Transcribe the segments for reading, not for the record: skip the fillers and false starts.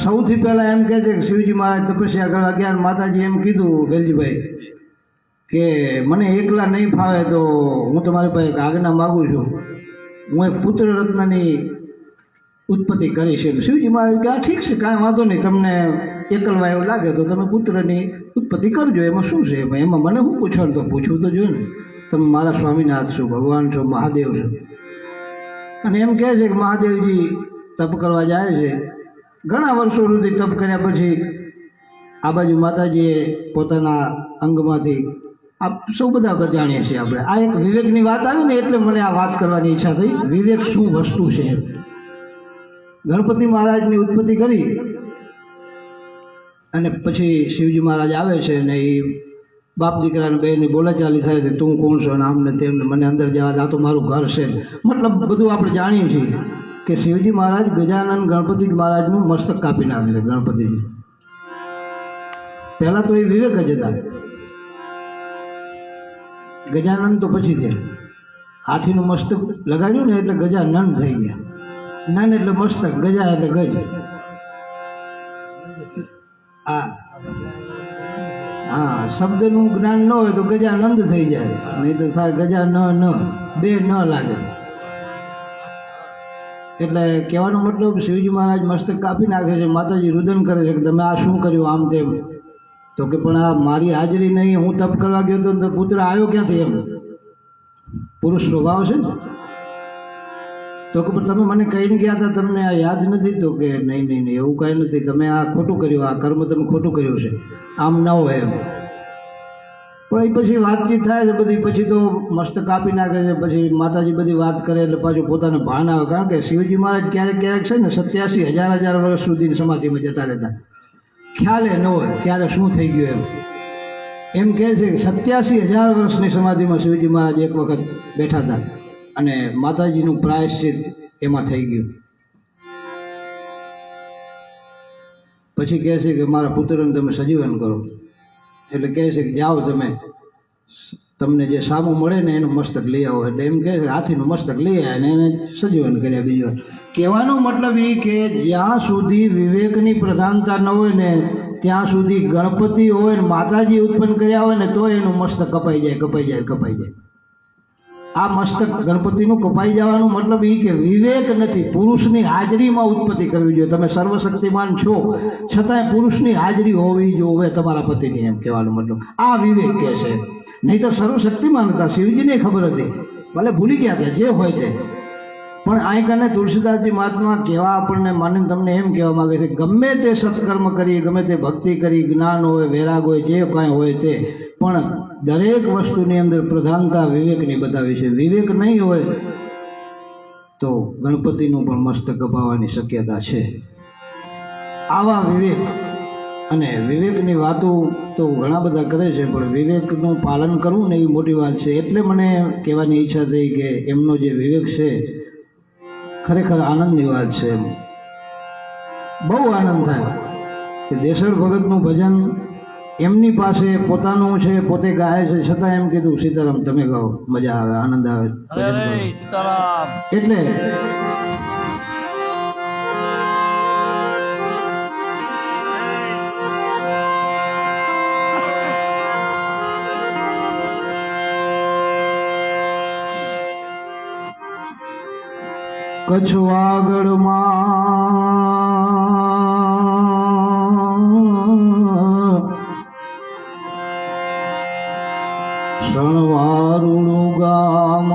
સૌથી પહેલા એમ કહે છે કે શિવજી મહારાજ તપસ્યા કરવા ગયા. માતાજી એમ કીધું વેલજીભાઈ કે મને એકલા નહીં ફાવે તો હું તમારી પાસે એક આજ્ઞા માગું છું. હું એક પુત્ર રત્નની ઉત્પત્તિ કરીશ. શિવજી મહારાજ કે આ ઠીક છે, કાંઈ વાંધો નહીં, તમને એકલવા એવું લાગે તો તમે પુત્રની ઉત્પત્તિ કરજો, એમાં શું છે, એમાં મને શું પૂછવાનું, તો પૂછવું તો જોઈએ ને. તમે મારા સ્વામીનાથ છો, ભગવાન છો, મહાદેવ છો. અને એમ કહે છે કે મહાદેવજી તપ કરવા જાય છે. ઘણા વર્ષો સુધી તપ કર્યા પછી આ બાજુ માતાજીએ પોતાના અંગમાંથી આ સૌ બધા જાણીએ છીએ આપણે. આ એક વિવેકની વાત આવી ને એટલે મને આ વાત કરવાની ઈચ્છા થઈ. વિવેક શું વસ્તુ છે. ગણપતિ મહારાજની ઉત્પત્તિ કરી અને પછી શિવજી મહારાજ આવે છે ને એ બાપ દીકરાને બેની બોલાચાલી થાય છે, તું કોણ છો ને આમને તેમને, મને અંદર જવા દે, આ તો મારું ઘર છે. મતલબ બધું આપણે જાણીએ છીએ કે શિવજી મહારાજ ગજાનંદ ગણપતિ મહારાજનું મસ્તક કાપી નાખે છે. ગણપતિજી પહેલાં તો એ વિવેક જ હતા. ગજાનંદ તો પછી છે. હાથીનું મસ્તક લગાડ્યું ને એટલે ગજાનંદ થઈ ગયા. નન એટલે મસ્તક, ગજા એટલે ગજ. હા, શબ્દનું જ્ઞાન ન હોય તો ગજાનંદ થઈ જાય, નહીં તો થાય ગજા ન બે ન લાગે. એટલે કહેવાનો મતલબ શિવજી મહારાજ મસ્તક કાપી નાખે છે. માતાજી રુદન કરે છે કે તમે આ શું કર્યું, આમ તેમ. તો કે પણ આ મારી હાજરી નહીં, હું તપ કરવા ગયો તો પુત્ર આવ્યો ક્યાંથી? એમ પુરુષ સ્વભાવ છે ને. તો કે તમે મને કહીને ગયા હતા, તમને આ યાદ નથી? તો કે નહીં નહીં નહીં, એવું કાંઈ નથી, તમે આ ખોટું કર્યું, આ કર્મ તમે ખોટું કર્યું છે, આમ ન હોય એમ. પણ એ પછી વાતચીત થાય છે બધી, પછી તો મસ્તક કાપી નાખે છે. પછી માતાજી બધી વાત કરે એટલે પાછું પોતાને ભાન આવે. કારણ કે શિવજી મહારાજ ક્યારેક ક્યારેક છે ને 87,000 વર્ષ સુધી સમાધિમાં જતા રહેતા, ખ્યાલે ન હોય ક્યારે શું થઈ ગયું. એમ કહે છે કે 87,000 વર્ષની સમાધિમાં શિવજી મહારાજ એક વખત બેઠા હતા અને માતાજીનું પ્રાયશ્ચિત એમાં થઈ ગયું. પછી કહે છે કે મારા પુત્રને તમે સજીવન કરો. એટલે કહે છે કે જાઓ તમે, તમને જે સામું મળે ને એનું મસ્તક લઈ આવો. એટલે એમ કહે છે હાથીનું મસ્તક લઈ આવ્યા અને એને સજીવન કર્યા. બીજું કહેવાનો મતલબ એ કે જ્યાં સુધી વિવેકની પ્રધાનતા ન હોય ને ત્યાં સુધી ગણપતિ હોય ને માતાજી ઉત્પન્ન કર્યા હોય ને તો એનું મસ્તક કપાઈ જાય, કપાઈ જાય, કપાઈ જાય. આ મસ્તક ગણપતિનું કપાઈ જવાનું મતલબ એ કે વિવેક નથી. પુરુષની હાજરીમાં ઉત્પત્તિ કરવી જોઈએ. તમે સર્વશક્તિમાન છો છતાંય પુરુષની હાજરી હોવી જોઈએ તમારા પતિની, એમ કહેવાનો મતલબ આ વિવેક કહે છે. નહીં તો સર્વશક્તિમાન હતા, શિવજીને ખબર હતી, ભલે ભૂલી ગયા હતા જે હોય તે. પણ અહીં કને તુલસીદાસજી મહાત્મા કહેવા આપણને માને તમને એમ કહેવા માગે છે, ગમે તે સત્કર્મ કરી, ગમે તે ભક્તિ કરી, જ્ઞાન હોય, વૈરાગ હોય, જે કાંઈ હોય તે, પણ દરેક વસ્તુની અંદર પ્રધાનતા વિવેકની બતાવી છે. વિવેક નહીં હોય તો ગણપતિનું પણ મસ્તક કપાવવાની શક્યતા છે. આવા વિવેક અને વિવેકની વાતો તો ઘણા બધા કરે છે, પણ વિવેકનું પાલન કરવું ને એ મોટી વાત છે. એટલે મને કહેવાની ઈચ્છા થઈ કે એમનો જે વિવેક છે ખરેખર આનંદની વાત છે. બહુ આનંદ થાય કે દેશળ ભગતનું ભજન એમની પાસે પોતાનું છે, પોતે ગાય છે, છતાં એમ કીધું સીતારામ તમે ગાઓ, મજા આવે, આનંદ આવે. એટલે કચ્છ વાગડમાં શણવારુણું ગામ,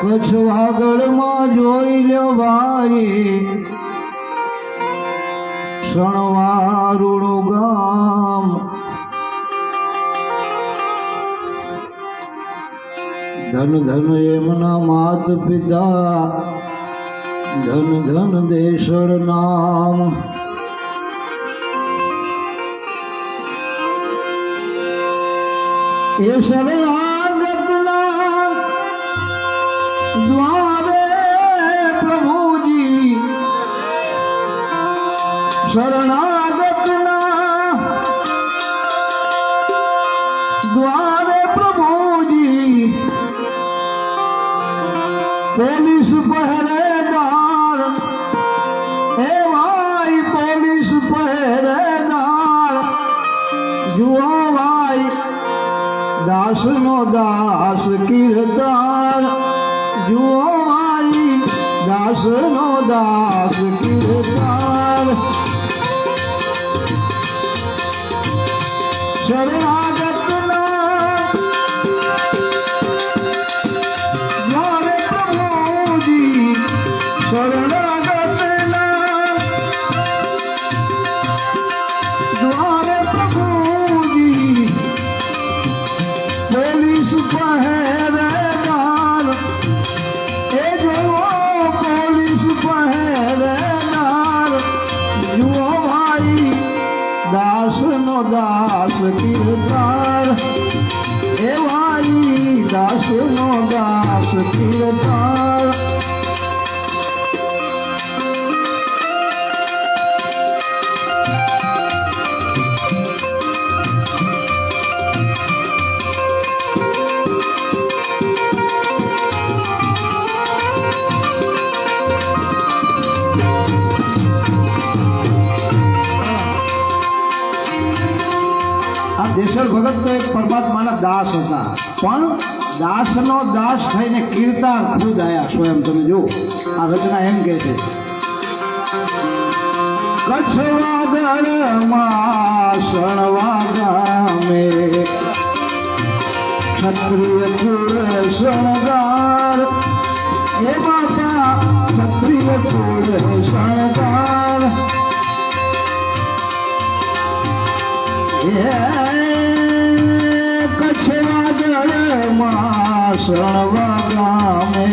કચ્છ વાગડમાં જોઈ લ્યો ભાઈ શણવારુણું ગામ. ધન ધન એમના માત પિતા, ધન ધન દેશળ નામ. એ શરણાગતના દ્વારે પ્રભુજી, શરણાગતના દ્વારે પ્રભુજી, કોની પોલીસ પહેરેદાર એ ભાઈ પોલીસ પહેરેદાર જુઓ ભાઈ દાસનો દાસ કીર્તાર જુઓ ભાઈ દાસનો દાસ કીર્તાર શરણાગતના મારે પ્રભુજી શરણાગતના દ્વારે પ્રભુજી પોલીસ પહેરેદાર એ જુઓ પોલીસ પહેરેદાર જુઓ ભાઈ દાસનો દાસ કીર્તાર એ ભાઈ દાસનો દાસ કીર્તાર દેશર ભગત તો એક પરમાત્માના દાસ હતા, પણ દાસનો દાસ થઈને કીર્તાર ખુદ આયા સ્વયં. તમે જુઓ આ રચના એમ કહે છે, કચ્છ વાગડમાં શણવા ગામે ક્ષત્રિય કુળ શણગાર એ બાપા ક્ષત્રિય કુળ શણગાર કચ્છ વાગડમાં શણવા ગામે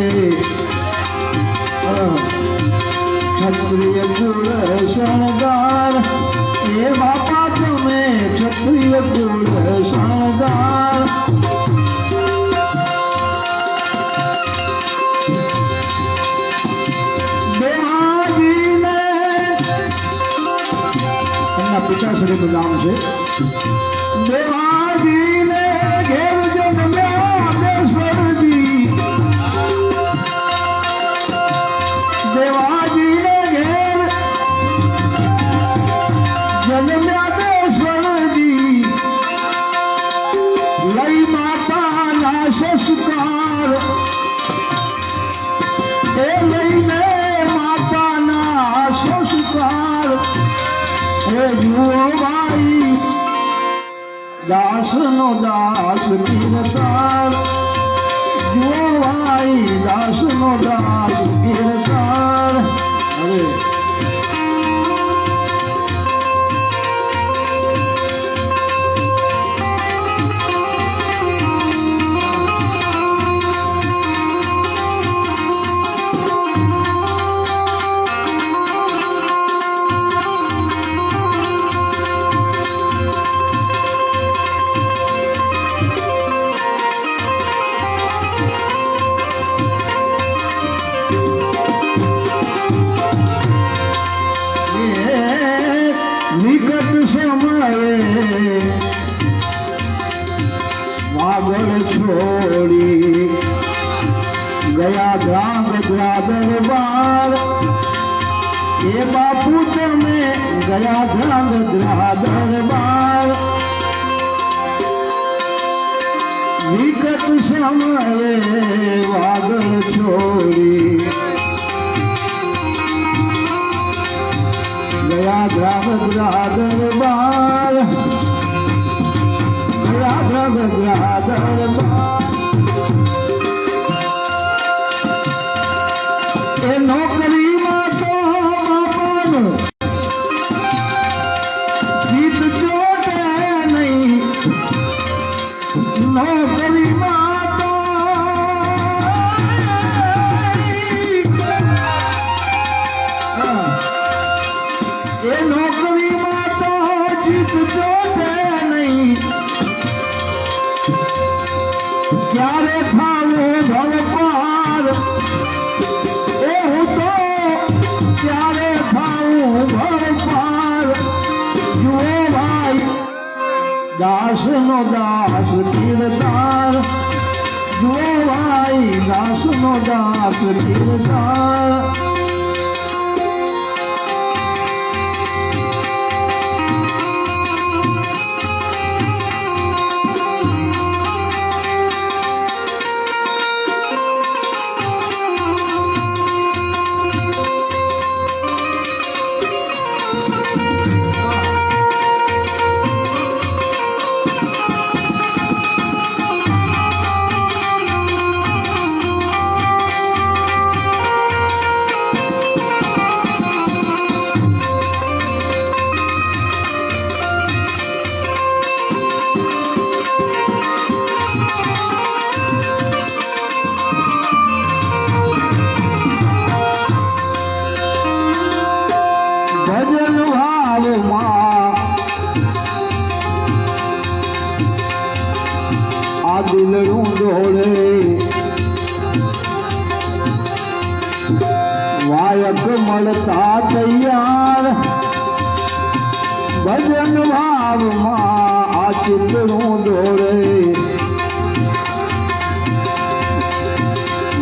ક્ષત્રિય કુળ શણગાર એ બાપા તમે ક્ષત્રિય કુળ શણગાર દેવાજીને એમના પિતાશ્રીનું નામ છે દેવાજીને ઘેર જન્મ્યા દેશરજી દેવાજીને ઘેર જન્મ્યા દેશરજી લઈ માતાના સંસ્કાર એ લઈને માતાના સંસ્કાર એ જુઓ ભાઈ દાસનો દાસ કીર્તાર જુઓ ભાઈ દાસનો દાસ કીર્તાર. અરે નિકટ સમયે વાગડ છોડી ગયા ધ્રાંગધ્રા દરબાર એ બાપુ તમે ગયા ધ્રાંગધ્રા દરબાર નિકટ સમયે વાગડ છોડી ગયા ધ્રાંગધ્રા દરબાર ગયા ધ્રાંગધ્રા દરબાર એ નોકરીમાં તો બાપાનું જીત જોડે નહીં નોકરીમાં તો એ નોકરીમાં તો જીત જોડે નહીં ક્યારે થાવું ભવપાર એ હું તો ક્યારે થાવું ભવપાર જુઓ ભાઈ દાસનો દાસ કીર્તાર જુઓ ભાઈ દાસનો દાસ કીર્તન ભજન ભાવમાં આ દિલનું દોડે વાયક મળતા તૈયાર ભજન ભાવમાં આ ચિત્તનું દોડે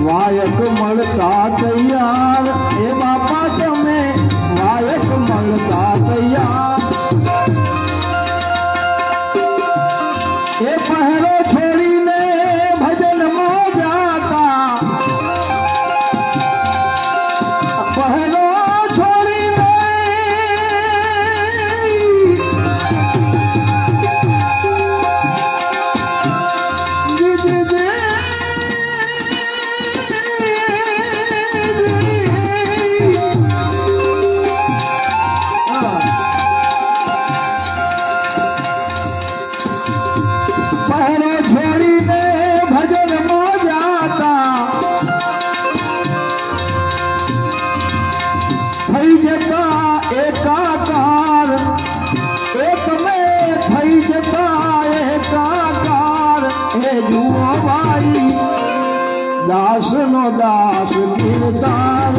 વાયક મળતા તૈયાર એ બાપા તમે વાયક મળતા તૈયાર એ પહેરો છોડીને ભજનમાં જાતા પહેરો છોડીને થઈ જતા એકાકાર એક મેં થઈ જતા એકાકાર એ જુઓ ભાઈ દાસનો દાસ કીર્તન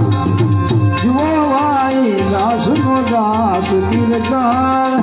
જુઓ ભાઈ દાસનો દાસ કીર્તન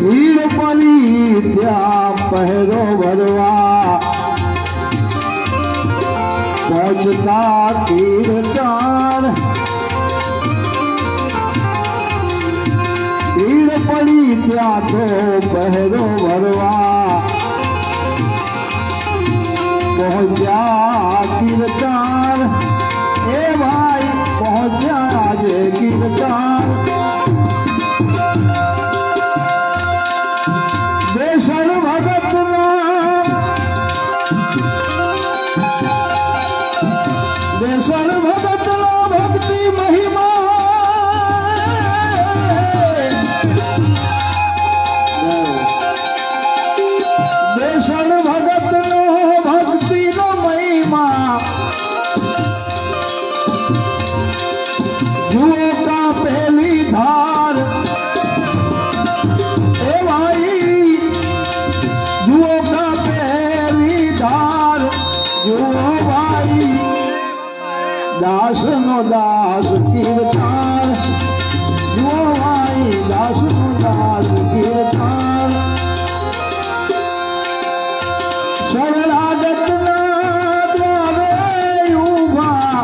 ભીડ પડી ત્યાં પહેરો ભરવા પહોંચતા કીર્તન ભીડ પડી ત્યાં તો પહેરો ભરવા પહોંચ્યા કીર્તન એ ભાઈ પહોંચ્યા આજે કીર્તન દેશર ભગતના ભક્તિ મહિમા દેશર ભગતનો ભક્તિનો મહિમા જુઓ કા પહેલી ધાર એ ભાઈ જુઓ કા પહેલી ધાર જુઓ ભાઈ દાસનો દાસ કીર્તન જુઓ ભાઈ દાસનો દાસ કીર્તન શરણાગતના દ્વારે ઊભા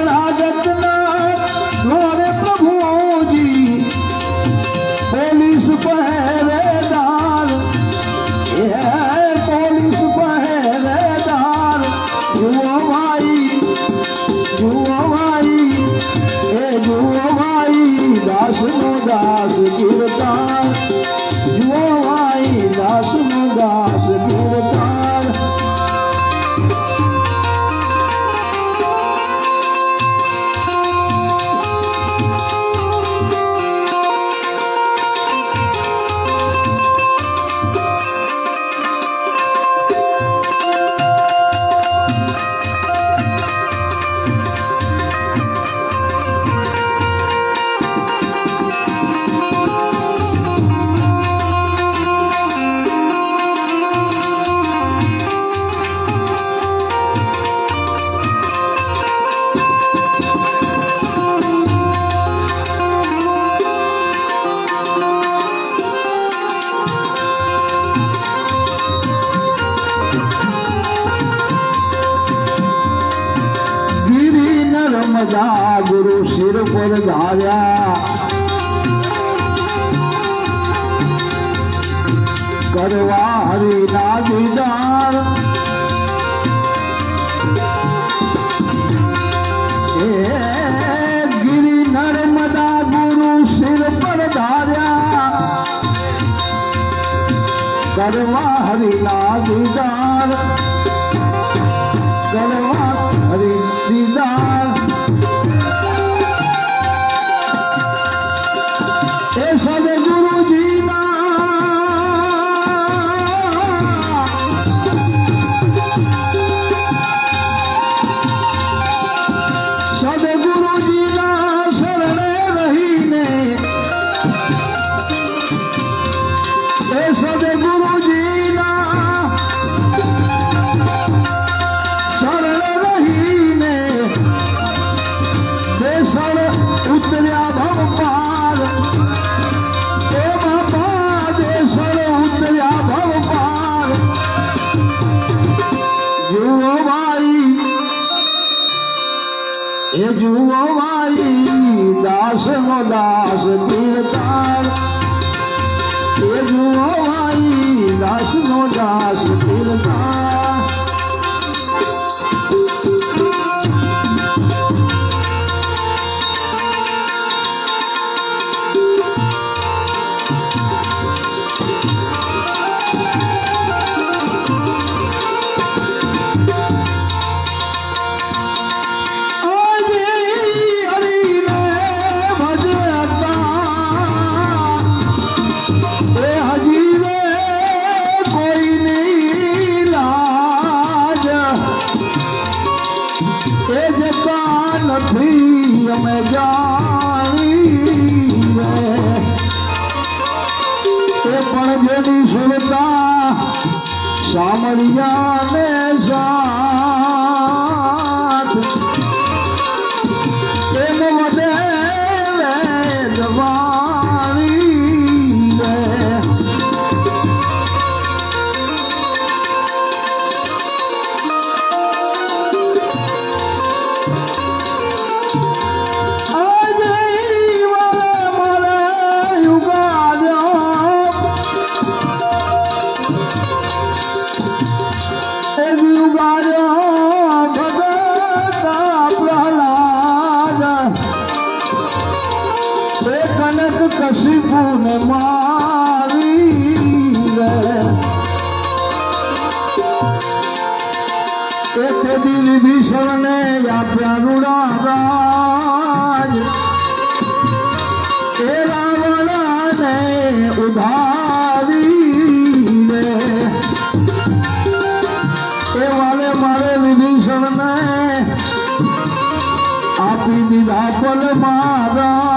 શરણાગતના દ્વારે પ્રભુજી પોલીસ પહેરેદાર પોલીસ પહેરેદાર જુઓ ભાઈ એ જુઓ ભાઈ દાસનો દાસ કીર્તન જુઓ ભાઈ દાસનો દાસ કીર્તન નર્મદા ગુરુ શિર પર ધાર્યા કરવા હરિના દીદાર એ ગિરી નર્મદા ગુરુ શિર પર ધાર્યા કરવા હરિના દીદાર કરવા હરિ દીદાર એ સદગુરુજીના શરણે રહીને એ સદગુરુજીના શરણે રહીને દેશળ ઉતર્યા ભવ પાર એ બાપા દેશળ ઉતર્યા ભવ પાર જુઓ ભાઈ એ જુઓ ભાઈ દાસ નો દાસ તીરતાર એ જુઓ ભાઈ દાસ નો દાસ તીરતાર નથી અમે જાણી રે એ પણ જેની સુરતા સામળિયા ને સાથ એમ વધે વેદવાણી રે કશિપુ ને મારી રે એક દિલ ભીષણ ને આપ્યા રૂડા રાજ એ રાવણ ને ઉધારી રે એ વાલે મારે વિભીષણ ને આપી દીધા પલ મહારાજ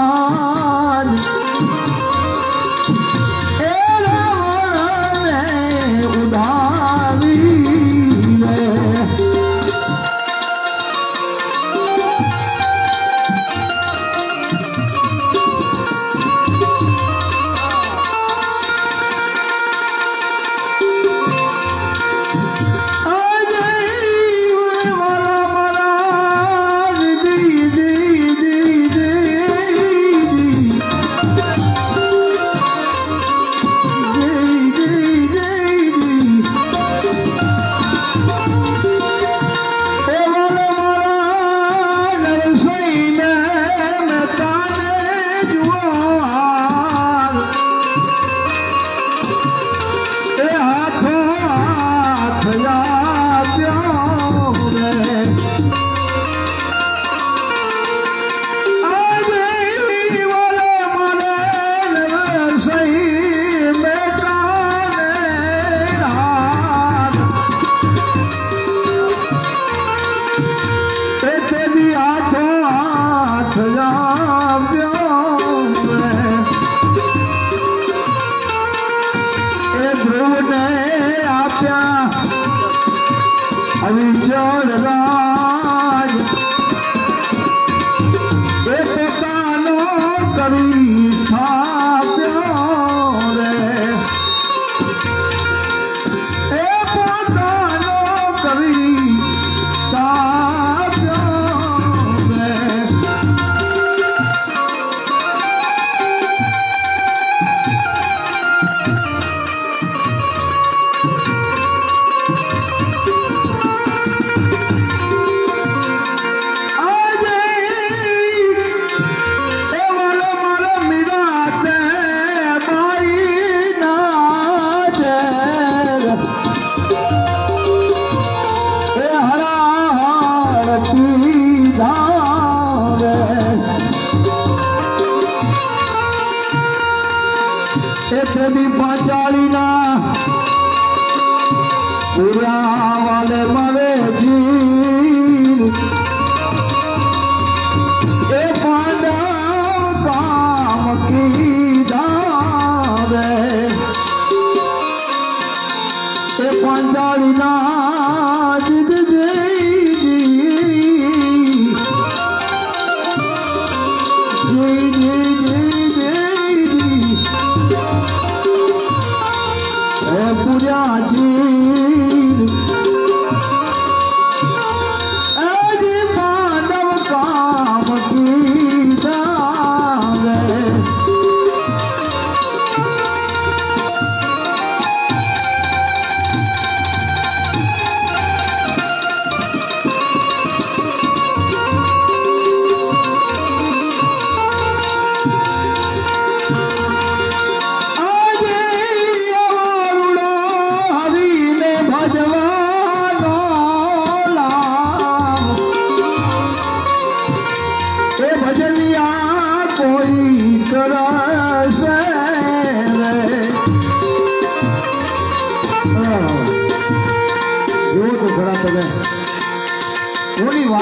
અવિચળ રાજ એ પોતાનો કરી સ્થાપ્યો રે એ પોતાનો કરી સ્થાપ્યો રે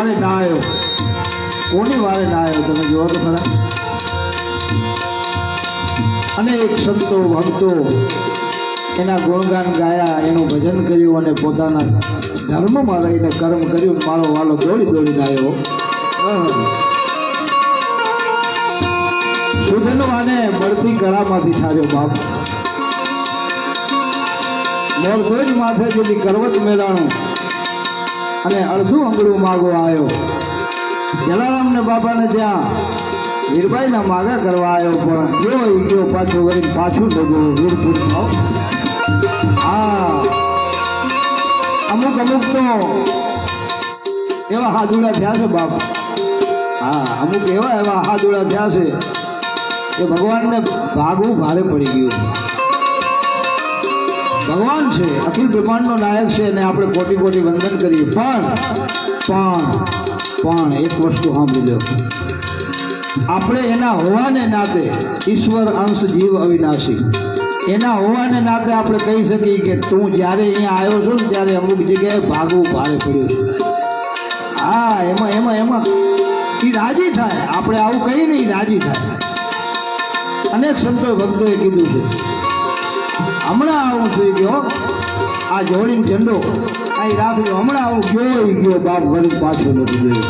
વારે ના આવ્યો, કોની વારે ના આવ્યો તમે જુઓ તો ખરા. અનેક સંતો ભક્તો એના ગુણગાન ગાયા, એનું ભજન કર્યું અને પોતાના ધર્મમાં રહીને કર્મ કર્યું. મારો વાલો દોડી દોડીને આવ્યો. સુધનવાને મળતી ગળામાંથી ઠાર્યો બાપ. મોરધોજ માથે જેથી કરવત મેળાણું અને અડધું અંગડું માગો આવ્યો. જલારામને બાબાને ત્યાં વીરબાઈના માગા કરવા આવ્યો, પણ ગયો એ ગયો પાછો વળી પાછું ડગો વીરપુર થાવ. હા, અમુક અમુક તો એવા હાદુડા થયા છે બાપ. હા, અમુક એવા એવા હાદુડા થયા છે કે ભગવાનને ભાગવું ભારે પડી ગયું. ભગવાન છે, અખિલ બ્રહ્માંડનો નાયક છે, અને આપણે કોટી કોટી વંદન કરીએ. પણ એક વસ્તુ સાંભળી લો, આપણે એના હોવાને નાતે ઈશ્વર અંશ જીવ અવિનાશી, એના હોવાને નાતે આપણે કહી શકીએ કે તું જ્યારે અહીંયા આવ્યો છો ને ત્યારે અમુક જગ્યાએ ભાગવું ભારે પડ્યું છે. હા, એમાં એ રાજી થાય. આપણે આવું કહીએ ને, એ રાજી થાય. અનેક સંતો ભક્તોએ કીધું છે, હમણાં આવું થઈ ગયો, આ જોડીને ઝંડો અહીં રાખજો, હમણાં આવું ગયો બાપ વળી પાછો નથી ગયો.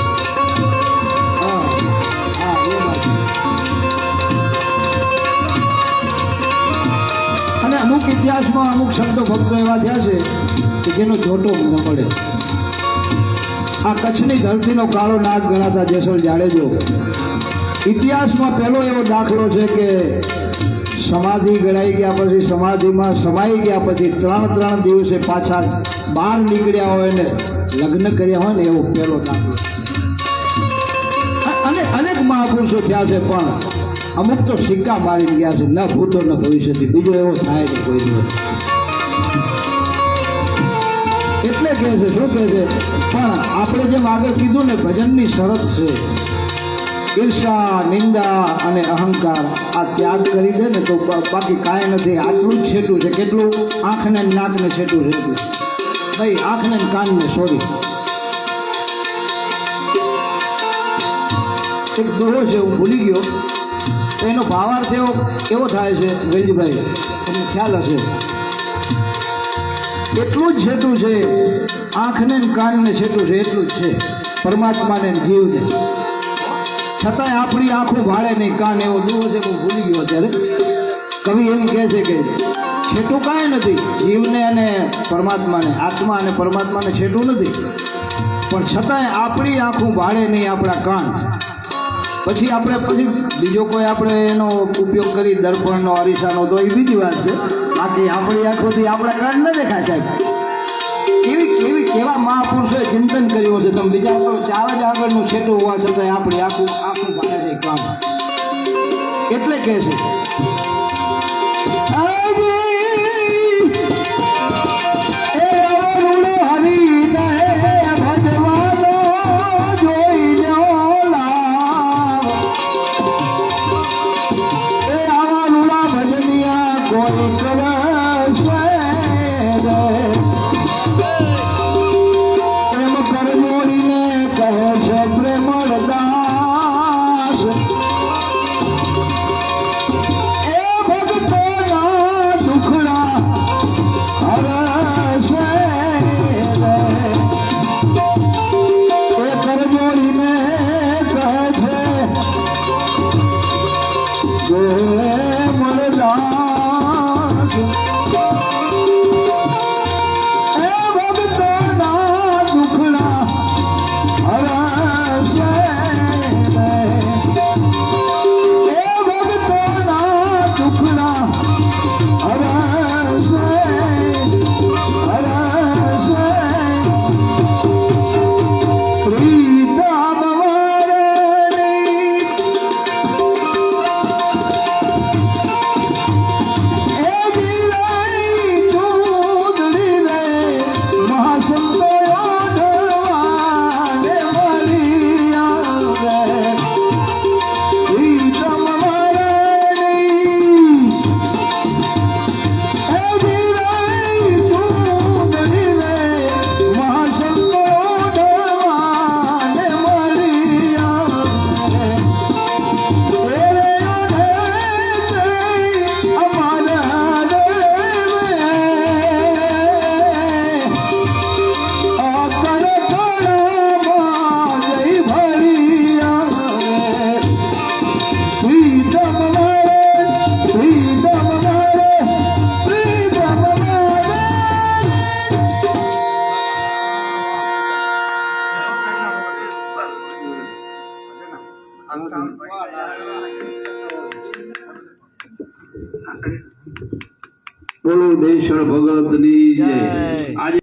અને અમુક ઇતિહાસમાં અમુક સંતો ભક્તો એવા થયા છે કે જેનો જોટો ન પડે. આ કચ્છની ધરતીનો કાળો નાગ ગણાતા જેસલ જાડેજો ઇતિહાસમાં પહેલો એવો દાખલો છે કે સમાધિ ગણાઈ ગયા પછી, સમાધિમાં સમાઈ ગયા પછી 3 દિવસે પાછા બહાર નીકળ્યા હોય ને લગ્ન કર્યા હોય ને, એવો પહેલો દાખલો. અને અનેક મહાપુરુષો થયા છે, પણ અમુક તો સિક્કા મારી ગયા છે, ન ભૂતો ન ભવિષ્યથી. બીજો એવો થાય ને કોઈ દિવસ. એટલે કહે છે, શું કહે છે, પણ આપણે જેમ આગળ કીધું ને, ભજનની શરત છે ઈર્ષા, નિંદા અને અહંકાર આ ત્યાગ કરી દે ને તો બાકી કાંઈ નથી. આટલું જ છેટું છે. કેટલું? આંખને નાકને છેટું છે. ભાઈ, આંખને કાનને સોરી. એક દોહો છે, હું ભૂલી ગયો, એનો ભાવાર્થ એવો થાય છે વેલજીભાઈ, તમને ખ્યાલ હશે. એટલું જ છેટું છે, આંખને કાનને છેટું છે, એટલું જ છે પરમાત્માને જીવને. છતાંય આપણી આંખો ભાડે નહીં, કાન એવો દુવો છે, હું ભૂલી ગયો અત્યારે. કવિ એમ કહે છે કે છેટું કાંઈ નથી જીવને અને પરમાત્માને, આત્મા અને પરમાત્માને છેટું નથી, પણ છતાંય આપણી આંખો ભાડે નહીં, આપણા કાન. પછી બીજો કોઈ આપણે એનો ઉપયોગ કરી દર્પણનો, અરીસાનો, તો એ બીજી વાત છે. બાકી આપણી આંખોથી આપણા કાન ન દેખાય સાહેબ. કેવા મહાપુરુષોએ ચિંતન કર્યું છે. તમે બીજા તો 4 જ આગળનું છેટું હોવા છતાં આપણી આખું ભારે છે કામ. એટલે કહે છે બોલો દેશ્વર ભગતની જય. આજે